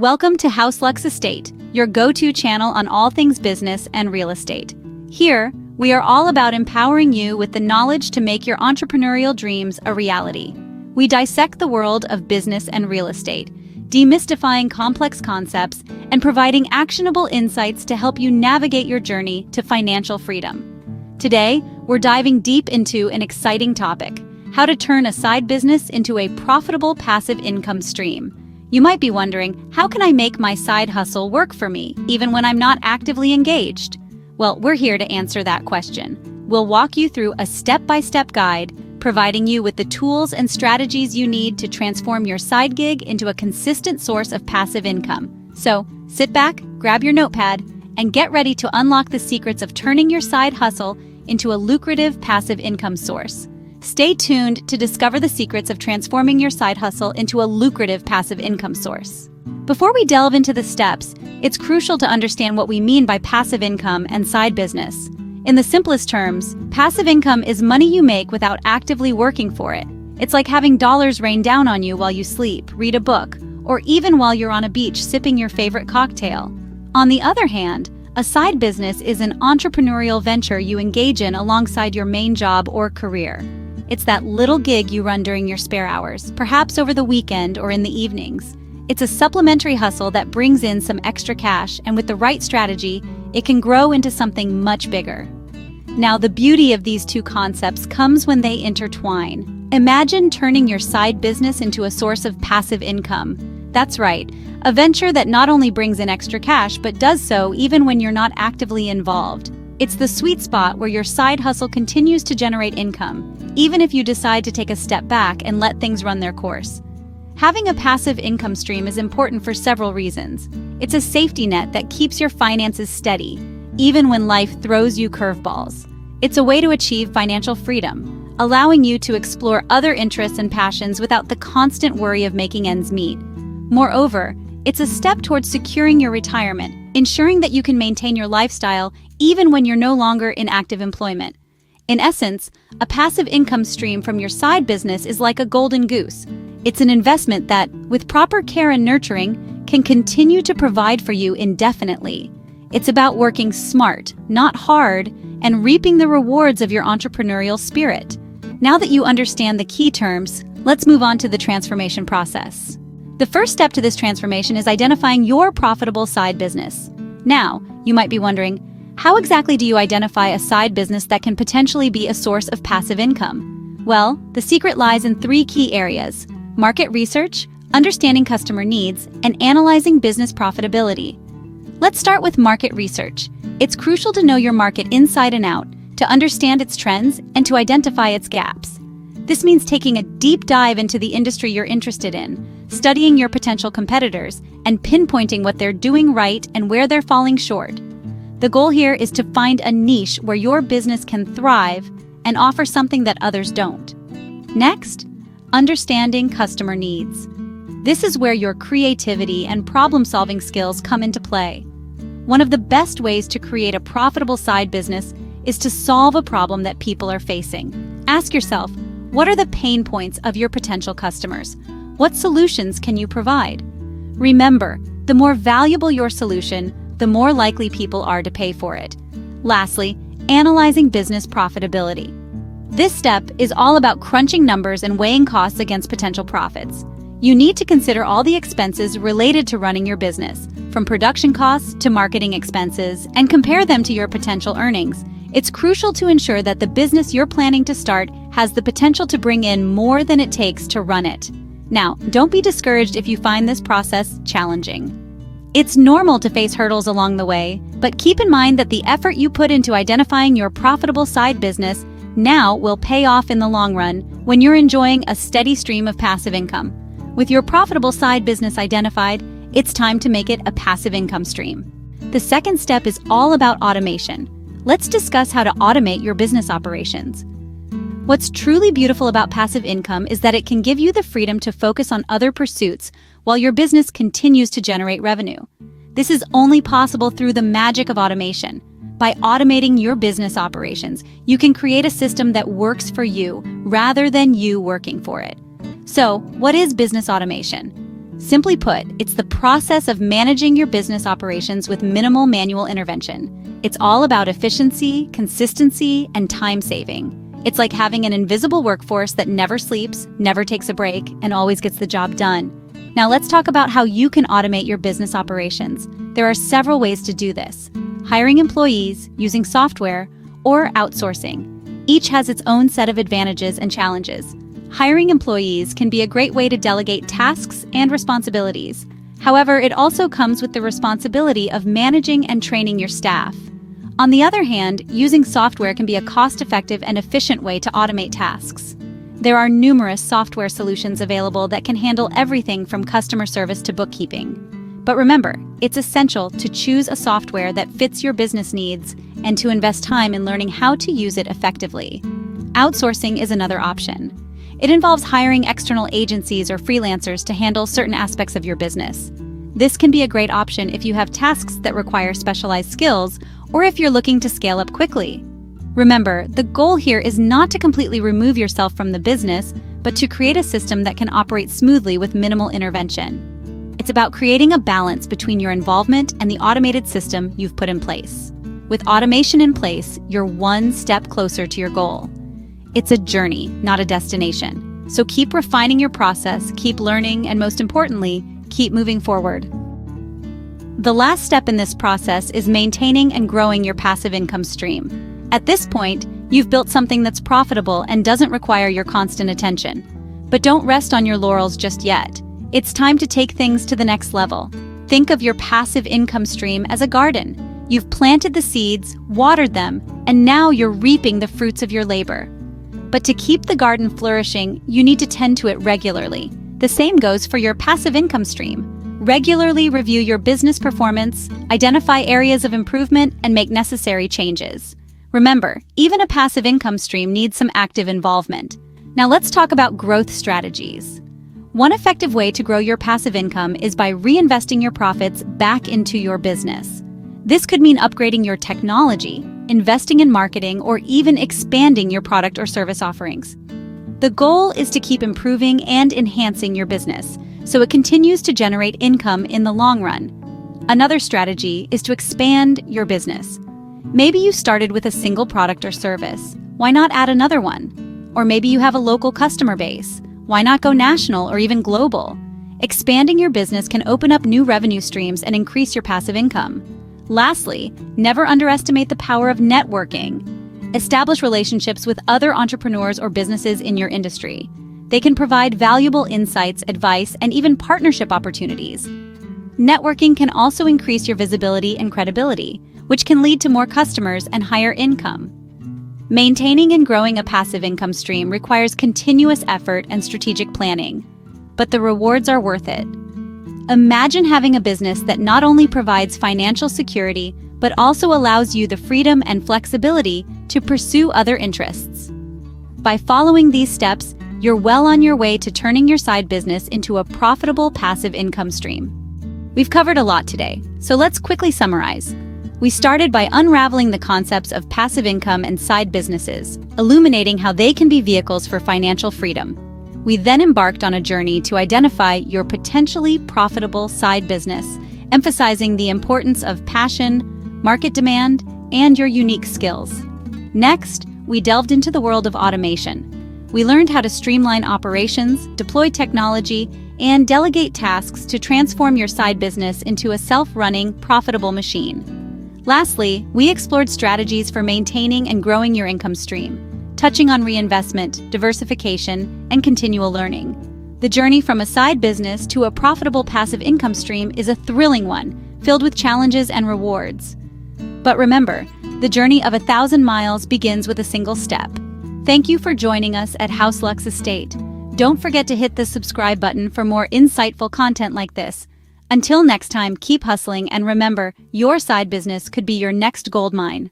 Welcome to House Lux Estate, your go-to channel on all things business and real estate. Here, we are all about empowering you with the knowledge to make your entrepreneurial dreams a reality. We dissect the world of business and real estate, demystifying complex concepts and providing actionable insights to help you navigate your journey to financial freedom. Today, we're diving deep into an exciting topic: how to turn a side business into a profitable passive income stream. You might be wondering, how can I make my side hustle work for me, even when I'm not actively engaged? Well, we're here to answer that question. We'll walk you through a step-by-step guide, providing you with the tools and strategies you need to transform your side gig into a consistent source of passive income. So, sit back, grab your notepad, and get ready to unlock the secrets of turning your side hustle into a lucrative passive income source. Stay tuned to discover the secrets of transforming your side hustle into a lucrative passive income source. Before we delve into the steps, it's crucial to understand what we mean by passive income and side business. In the simplest terms, passive income is money you make without actively working for it. It's like having dollars rain down on you while you sleep, read a book, or even while you're on a beach sipping your favorite cocktail. On the other hand, a side business is an entrepreneurial venture you engage in alongside your main job or career. It's that little gig you run during your spare hours, perhaps over the weekend or in the evenings. It's a supplementary hustle that brings in some extra cash, and with the right strategy, it can grow into something much bigger. Now, the beauty of these two concepts comes when they intertwine. Imagine turning your side business into a source of passive income. That's right, a venture that not only brings in extra cash, but does so even when you're not actively involved. It's the sweet spot where your side hustle continues to generate income, even if you decide to take a step back and let things run their course. Having a passive income stream is important for several reasons. It's a safety net that keeps your finances steady, even when life throws you curveballs. It's a way to achieve financial freedom, allowing you to explore other interests and passions without the constant worry of making ends meet. Moreover, it's a step towards securing your retirement, ensuring that you can maintain your lifestyle even when you're no longer in active employment. In essence, a passive income stream from your side business is like a golden goose. It's an investment that, with proper care and nurturing, can continue to provide for you indefinitely. It's about working smart, not hard, and reaping the rewards of your entrepreneurial spirit. Now that you understand the key terms, let's move on to the transformation process. The first step to this transformation is identifying your profitable side business. Now, you might be wondering, how exactly do you identify a side business that can potentially be a source of passive income? Well, the secret lies in three key areas: market research, understanding customer needs, and analyzing business profitability. Let's start with market research. It's crucial to know your market inside and out, to understand its trends, and to identify its gaps. This means taking a deep dive into the industry you're interested in, studying your potential competitors, and pinpointing what they're doing right and where they're falling short. The goal here is to find a niche where your business can thrive and offer something that others don't. Next, understanding customer needs. This is where your creativity and problem-solving skills come into play. One of the best ways to create a profitable side business is to solve a problem that people are facing. Ask yourself, what are the pain points of your potential customers? What solutions can you provide? Remember, the more valuable your solution, the more likely people are to pay for it. Lastly, analyzing business profitability. This step is all about crunching numbers and weighing costs against potential profits. You need to consider all the expenses related to running your business, from production costs to marketing expenses, and compare them to your potential earnings. It's crucial to ensure that the business you're planning to start has the potential to bring in more than it takes to run it. Now, don't be discouraged if you find this process challenging. It's normal to face hurdles along the way, but keep in mind that the effort you put into identifying your profitable side business now will pay off in the long run when you're enjoying a steady stream of passive income. With your profitable side business identified, it's time to make it a passive income stream. The second step is all about automation. Let's discuss how to automate your business operations. What's truly beautiful about passive income is that it can give you the freedom to focus on other pursuits while your business continues to generate revenue. This is only possible through the magic of automation. By automating your business operations, you can create a system that works for you rather than you working for it. So, what is business automation? Simply put, it's the process of managing your business operations with minimal manual intervention. It's all about efficiency, consistency, and time saving. It's like having an invisible workforce that never sleeps, never takes a break, and always gets the job done. Now let's talk about how you can automate your business operations. There are several ways to do this: hiring employees, using software, or outsourcing. Each has its own set of advantages and challenges. Hiring employees can be a great way to delegate tasks and responsibilities. However, it also comes with the responsibility of managing and training your staff. On the other hand, using software can be a cost-effective and efficient way to automate tasks. There are numerous software solutions available that can handle everything from customer service to bookkeeping. But remember, it's essential to choose a software that fits your business needs and to invest time in learning how to use it effectively. Outsourcing is another option. It involves hiring external agencies or freelancers to handle certain aspects of your business. This can be a great option if you have tasks that require specialized skills or if you're looking to scale up quickly. Remember, the goal here is not to completely remove yourself from the business, but to create a system that can operate smoothly with minimal intervention. It's about creating a balance between your involvement and the automated system you've put in place. With automation in place, you're one step closer to your goal. It's a journey, not a destination. So keep refining your process, keep learning, and most importantly, keep moving forward. The last step in this process is maintaining and growing your passive income stream. At this point, you've built something that's profitable and doesn't require your constant attention. But don't rest on your laurels just yet. It's time to take things to the next level. Think of your passive income stream as a garden. You've planted the seeds, watered them, and now you're reaping the fruits of your labor. But to keep the garden flourishing, you need to tend to it regularly. The same goes for your passive income stream. Regularly review your business performance, identify areas of improvement, and make necessary changes. Remember, even a passive income stream needs some active involvement. Now let's talk about growth strategies. One effective way to grow your passive income is by reinvesting your profits back into your business. This could mean upgrading your technology, investing in marketing, or even expanding your product or service offerings. The goal is to keep improving and enhancing your business, so it continues to generate income in the long run. Another strategy is to expand your business. Maybe you started with a single product or service. Why not add another one? Or maybe you have a local customer base. Why not go national or even global? Expanding your business can open up new revenue streams and increase your passive income. Lastly, never underestimate the power of networking. Establish relationships with other entrepreneurs or businesses in your industry. They can provide valuable insights, advice, and even partnership opportunities. Networking can also increase your visibility and credibility, which can lead to more customers and higher income. Maintaining and growing a passive income stream requires continuous effort and strategic planning, but the rewards are worth it. Imagine having a business that not only provides financial security, but also allows you the freedom and flexibility to pursue other interests. By following these steps, you're well on your way to turning your side business into a profitable passive income stream. We've covered a lot today, so let's quickly summarize. We started by unraveling the concepts of passive income and side businesses, illuminating how they can be vehicles for financial freedom. We then embarked on a journey to identify your potentially profitable side business, emphasizing the importance of passion, market demand, and your unique skills. Next, we delved into the world of automation. We learned how to streamline operations, deploy technology, and delegate tasks to transform your side business into a self-running, profitable machine. Lastly, we explored strategies for maintaining and growing your income stream, touching on reinvestment, diversification, and continual learning. The journey from a side business to a profitable passive income stream is a thrilling one, filled with challenges and rewards. But remember, the journey of 1,000 miles begins with a single step. Thank you for joining us at House Lux Estate. Don't forget to hit the subscribe button for more insightful content like this. Until next time, keep hustling and remember, your side business could be your next gold mine.